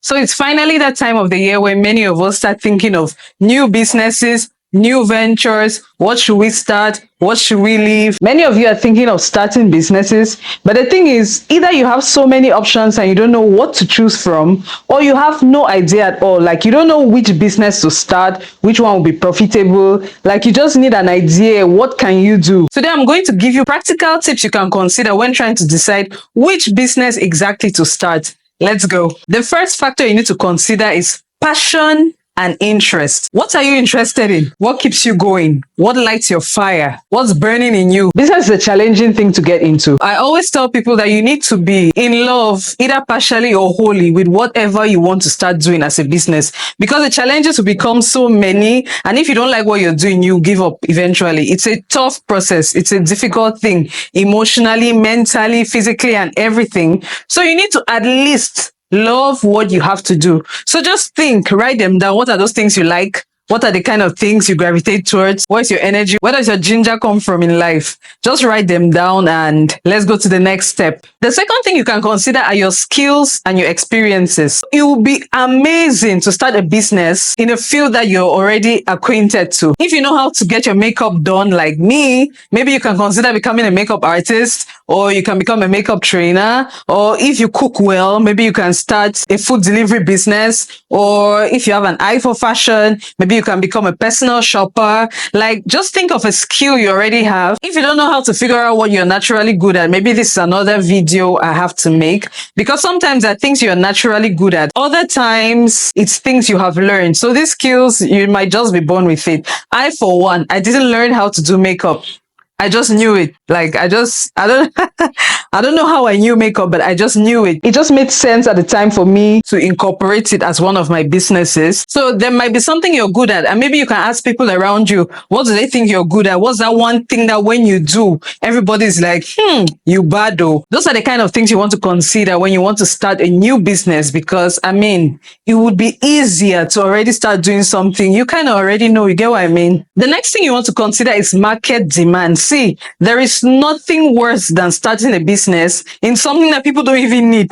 So it's finally that time of the year where many of us start thinking of new businesses, new ventures. What should we start? What should we leave? Many of you are thinking of starting businesses, but the thing is, either you have so many options and you don't know what to choose from, or you have no idea at all. Like, you don't know which business to start, which one will be profitable. Like, you just need an idea. What can you do? Today, I'm going to give you practical tips you can consider when trying to decide which business exactly to start. Let's go. The first factor you need to consider is passion and interest. What are you interested in? What keeps you going? What lights your fire? What's burning in you? Business is a challenging thing to get into. I always tell people that you need to be in love, either partially or wholly, with whatever you want to start doing as a business, because the challenges will become so many, and if you don't like what you're doing, you give up eventually. It's a tough process. It's a difficult thing, emotionally, mentally, physically, and everything. So you need to at least love what you have to do. So just think, write them down. What are those things you like? What are the kind of things you gravitate towards? Where's your energy? Where does your ginger come from in life? Just write them down and let's go to the next step. The second thing you can consider are your skills and your experiences. It will be amazing to start a business in a field that you're already acquainted to. If you know how to get your makeup done like me, maybe you can consider becoming a makeup artist, or you can become a makeup trainer. Or if you cook well, maybe you can start a food delivery business. Or if you have an eye for fashion, maybe you can become a personal shopper. Like, just think of a skill you already have. If you don't know how to figure out what you're naturally good at, maybe this is another video I have to make, because sometimes there are things you're naturally good at. Other times it's things you have learned. So these skills, you might just be born with it. I, for one, I didn't learn how to do makeup. I just knew it. Like, I don't I don't know how I knew makeup, but I just knew it. It just made sense at the time for me to incorporate it as one of my businesses. So there might be something you're good at, and maybe you can ask people around you, what do they think you're good at? What's that one thing that when you do, everybody's like, you bad though. Those are the kind of things you want to consider when you want to start a new business, because I mean, it would be easier to already start doing something you kind of already know. You get what I mean? The next thing you want to consider is market demand. See, there is nothing worse than starting a business in something that people don't even need.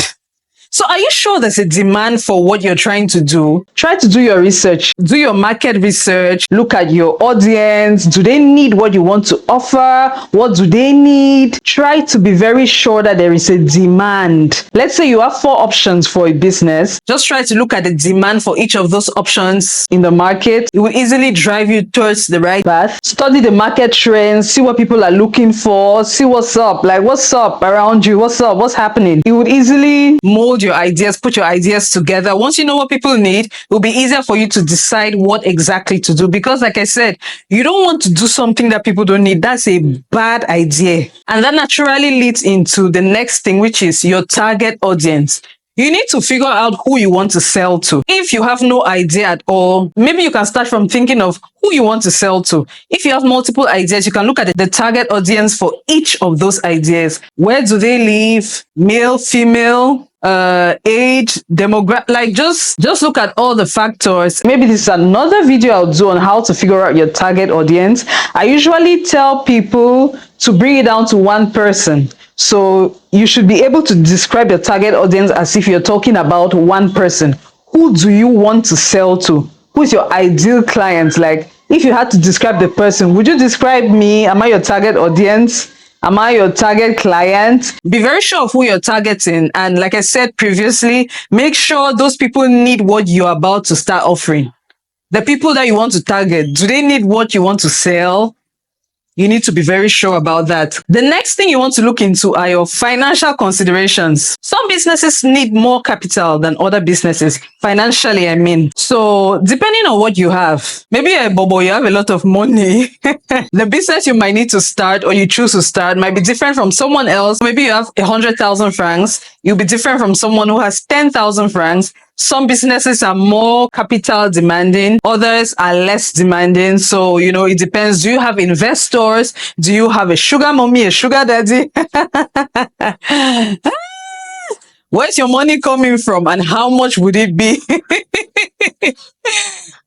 So are you sure there's a demand for what you're trying to do? Try to do your research. Do your market research. Look at your audience. Do they need what you want to offer? What do they need? Try to be very sure that there is a demand. Let's say you have 4 options for a business. Just try to look at the demand for each of those options in the market. It will easily drive you towards the right path. Study the market trends. See what people are looking for. See what's up. Like, what's up around you? What's up? What's happening? It would easily mold your ideas, put your ideas together. Once you know what people need, it will be easier for you to decide what exactly to do. Because like I said, you don't want to do something that people don't need. That's a bad idea. And that naturally leads into the next thing, which is your target audience. You need to figure out who you want to sell to. If you have no idea at all, maybe you can start from thinking of who you want to sell to. If you have multiple ideas, you can look at the target audience for each of those ideas. Where do they live? Male, female, age, demographic. Like, just look at all the factors. Maybe this is another video I'll do on how to figure out your target audience. I usually tell people to bring it down to one person. So you should be able to describe your target audience as if you're talking about one person. Who do you want to sell to? Who's your ideal client? Like, if you had to describe the person, would you describe me? Am I your target audience? Am I your target client? Be very sure of who you're targeting. And like I said previously, make sure those people need what you're about to start offering. The people that you want to target, do they need what you want to sell? You need to be very sure about that. The next thing you want to look into are your financial considerations. Some businesses need more capital than other businesses, financially, I mean. So depending on what you have, maybe Bobo, you have a lot of money. The business you might need to start or you choose to start might be different from someone else. Maybe you have 100,000 francs. You'll be different from someone who has 10,000 francs. Some businesses are more capital demanding, others are less demanding. So, you know, it depends. Do you have investors? Do you have a sugar mommy, a sugar daddy? Where's your money coming from and how much would it be?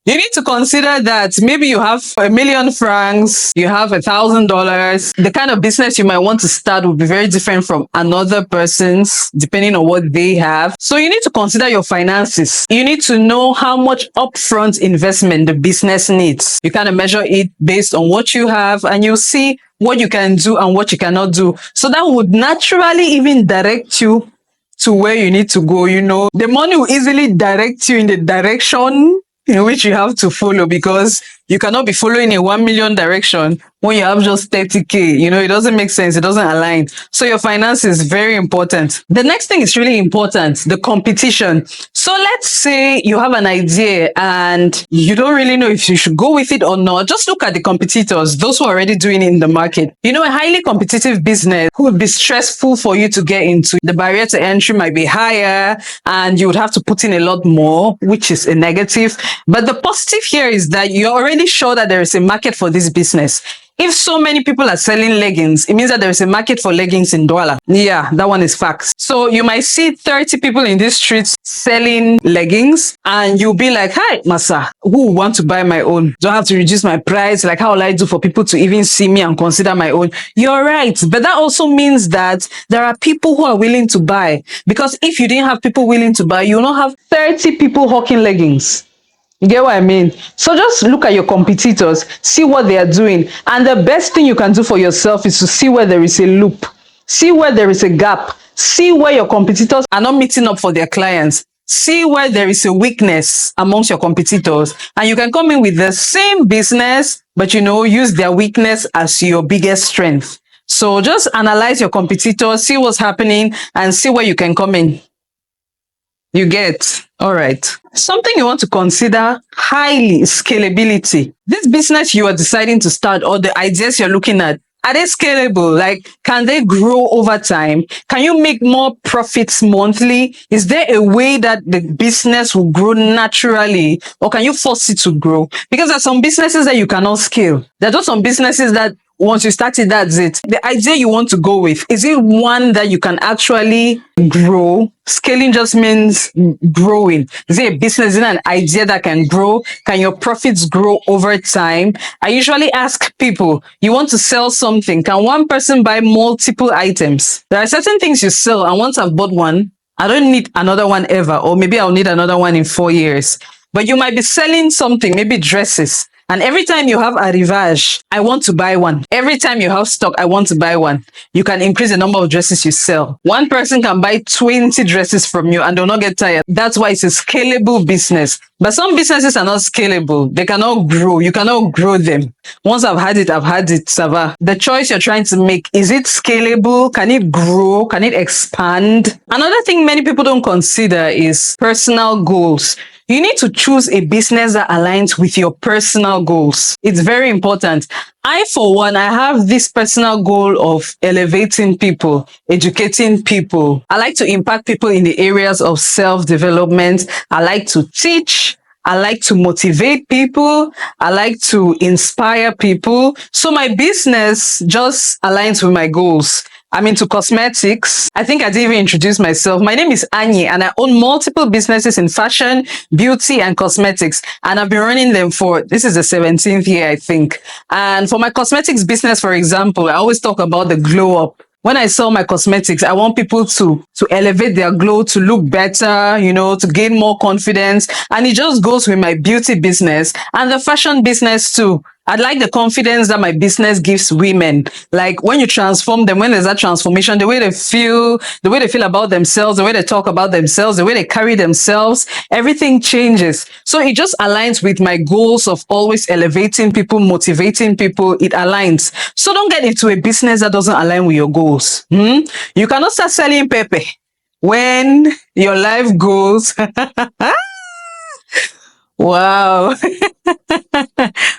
You need to consider that maybe you have 1,000,000 francs, you have $1,000. The kind of business you might want to start will be very different from another person's, depending on what they have. So you need to consider your finances. You need to know how much upfront investment the business needs. You kind of measure it based on what you have, and you'll see what you can do and what you cannot do. So that would naturally even direct you to where you need to go. The money will easily direct you in the direction in which you have to follow, because you cannot be following a 1 million direction when you have just 30K. It doesn't make sense. It doesn't align. So your finance is very important. The next thing is really important, the competition. So let's say you have an idea and you don't really know if you should go with it or not. Just look at the competitors, those who are already doing it in the market. A highly competitive business could be stressful for you to get into. The barrier to entry might be higher and you would have to put in a lot more, which is a negative. But the positive here is that you're already sure that there is a market for this business. If so many people are selling leggings, it means that there is a market for leggings in Douala. Yeah, that one is facts. So you might see 30 people in these streets selling leggings, and you'll be like, hi, Masa, who would want to buy my own? Do I have to reduce my price? Like, how will I do for people to even see me and consider my own? You're right. But that also means that there are people who are willing to buy. Because if you didn't have people willing to buy, you'll not have 30 people hawking leggings. You get what I mean? So just look at your competitors, see what they are doing. And the best thing you can do for yourself is to see where there is a loop, see where there is a gap, see where your competitors are not meeting up for their clients, see where there is a weakness amongst your competitors. And you can come in with the same business, but use their weakness as your biggest strength. So just analyze your competitors, see what's happening, and see where you can come in. You get? All right. Something you want to consider highly is scalability. This business you are deciding to start, or the ideas you're looking at, are they scalable? Like, can they grow over time? Can you make more profits monthly? Is there a way that the business will grow naturally, or can you force it to grow? Because there are some businesses that you cannot scale. There are just some businesses that once you start it, that's it. The idea you want to go with, is it one that you can actually grow? Scaling just means growing. Is it a business? Is it an idea that can grow? Can your profits grow over time? I usually ask people, you want to sell something, can one person buy multiple items? There are certain things you sell, and once I've bought one, I don't need another one ever, or maybe I'll need another one in 4 years. But you might be selling something, maybe dresses, and every time you have a rivage, I want to buy one. Every time you have stock, I want to buy one. You can increase the number of dresses you sell. One person can buy 20 dresses from you and they'll not get tired. That's why it's a scalable business. But some businesses are not scalable. They cannot grow. You cannot grow them. Once I've had it, Sava. The choice you're trying to make, is it scalable? Can it grow? Can it expand? Another thing many people don't consider is personal goals. You need to choose a business that aligns with your personal goals. It's very important. I, for one, I have this personal goal of elevating people, educating people. I like to impact people in the areas of self-development. I like to teach. I like to motivate people. I like to inspire people. So my business just aligns with my goals. I'm into cosmetics. I think I didn't even introduce myself. My name is Anyi, and I own multiple businesses in fashion, beauty, and cosmetics. And I've been running them this is the 17th year, I think. And for my cosmetics business, for example, I always talk about the glow up. When I sell my cosmetics, I want people to elevate their glow, to look better, to gain more confidence. And it just goes with my beauty business and the fashion business too. I like the confidence that my business gives women. Like when you transform them, when there's that transformation, the way they feel about themselves, the way they talk about themselves, the way they carry themselves, everything changes. So it just aligns with my goals of always elevating people, motivating people. It aligns. So don't get into a business that doesn't align with your goals. You cannot start selling pepe when your life goals. Wow.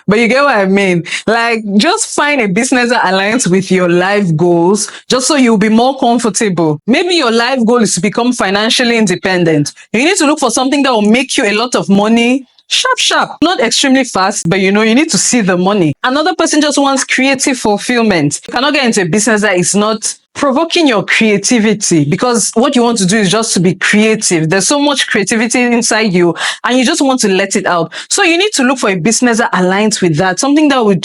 But you get what I mean? Like, just find a business that aligns with your life goals, just so you'll be more comfortable. Maybe your life goal is to become financially independent. You need to look for something that will make you a lot of money. Sharp, not extremely fast, but you need to see the money. Another person just wants creative fulfillment. You cannot get into a business that is not provoking your creativity, because what you want to do is just to be creative. There's so much creativity inside you and you just want to let it out. So you need to look for a business that aligns with that, something that would,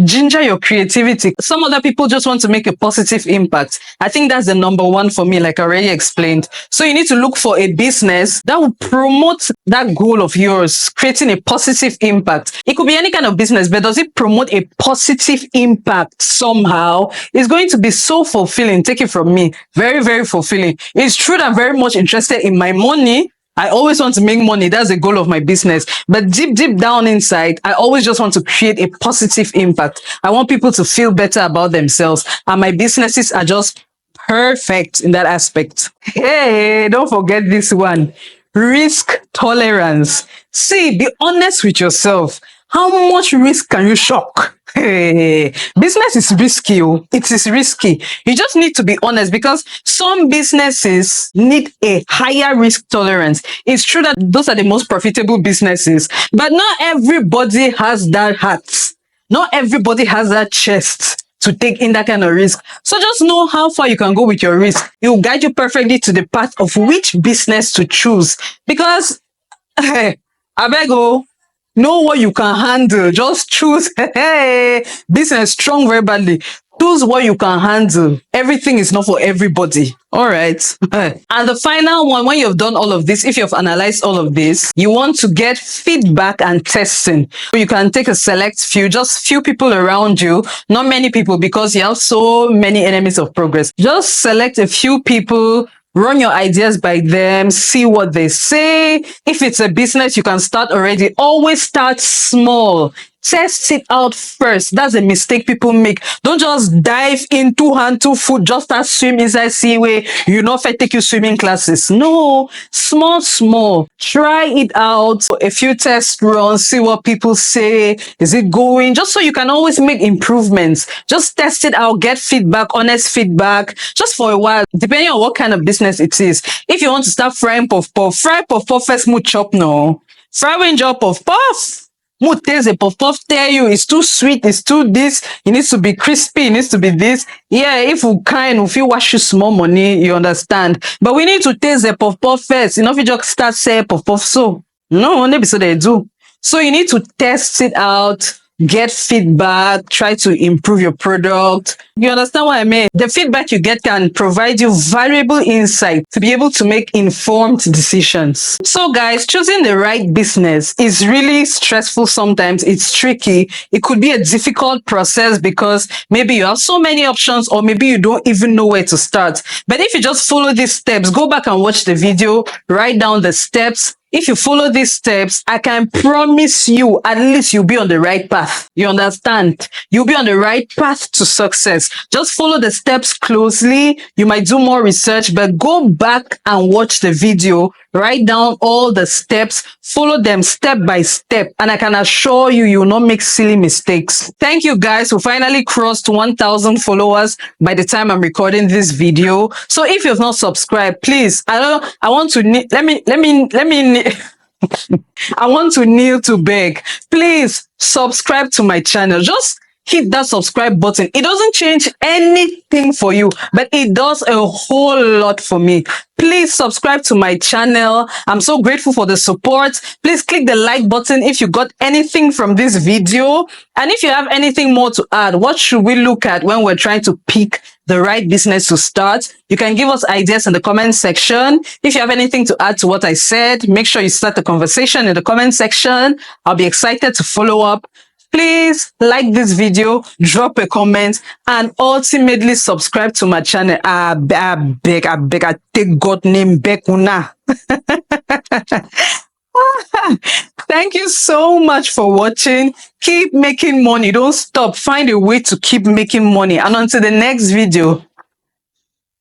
ginger your creativity. Some other people just want to make a positive impact. I think that's the number one for me, like I already explained. So you need to look for a business that will promote that goal of yours, creating a positive impact. It could be any kind of business, but does it promote a positive impact somehow? It's going to be so fulfilling. Take it from me. Very, very fulfilling. It's true that I'm very much interested in my money. I always want to make money. That's the goal of my business. But deep, deep down inside, I always just want to create a positive impact. I want people to feel better about themselves. And my businesses are just perfect in that aspect. Hey, don't forget this one. Risk tolerance. See, be honest with yourself. How much risk can you shock? Hey, business is risky. Oh. It is risky. You just need to be honest, because some businesses need a higher risk tolerance. It's true that those are the most profitable businesses, but not everybody has that heart. Not everybody has that chest to take in that kind of risk. So just know how far you can go with your risk. It will guide you perfectly to the path of which business to choose. Because, I beg you, know what you can handle. Just choose. Hey, business strong very badly. Choose what you can handle. Everything is not for everybody. All right. And the final one, when you've done all of this, if you've analyzed all of this, you want to get feedback and testing. You can take a select few, just few people around you, not many people, because you have so many enemies of progress. Just select a few people, run your ideas by them, see what they say. If it's a business, you can start already. Always start small. Test it out first. That's a mistake people make. Don't just dive into hand to foot, just start swim inside seaway. You know, if I take you swimming classes. No, small. Try it out. A few test runs, see what people say. Is it going? Just so you can always make improvements. Just test it out, get feedback, honest feedback, just for a while, depending on what kind of business it is. If you want to start frying puff puff, fry puff puff first, mo chop no. Fry when job puff puff. Mo taste the puff puff, tell you it's too sweet, it's too this, it needs to be crispy, it needs to be this. Yeah, if we kind, if you wash you small money, you understand. But we need to taste the puff puff first. You know, if you just start say puff puff, so no, maybe so they do. So you need to test it out, get feedback, try to improve your product. You understand what I mean? The feedback you get can provide you valuable insight to be able to make informed decisions. So guys, choosing the right business is really stressful sometimes. It's tricky. It could be a difficult process because maybe you have so many options, or maybe you don't even know where to start. But if you just follow these steps, go back and watch the video, write down the steps. If you follow these steps, I can promise you, at least you'll be on the right path. You understand? You'll be on the right path to success. Just follow the steps closely. You might do more research, but go back and watch the video. Write down all the steps, follow them step by step, and I can assure you, you will not make silly mistakes. Thank you guys. We finally crossed 1,000 followers by the time I'm recording this video. So if you've not subscribed, please, I want to I want to kneel to beg. Please subscribe to my channel. Just hit that subscribe button. It doesn't change anything for you, but it does a whole lot for me. Please subscribe to my channel. I'm so grateful for the support. Please click the like button if you got anything from this video. And if you have anything more to add, what should we look at when we're trying to pick the right business to start? You can give us ideas in the comment section. If you have anything to add to what I said, make sure you start the conversation in the comment section. I'll be excited to follow up. Please like this video, drop a comment, and ultimately subscribe to my channel. I beg, I take God name back una. Thank you so much for watching. Keep making money. Don't stop. Find a way to keep making money. And until the next video,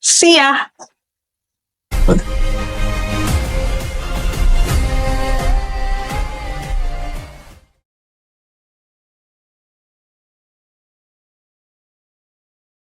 see ya.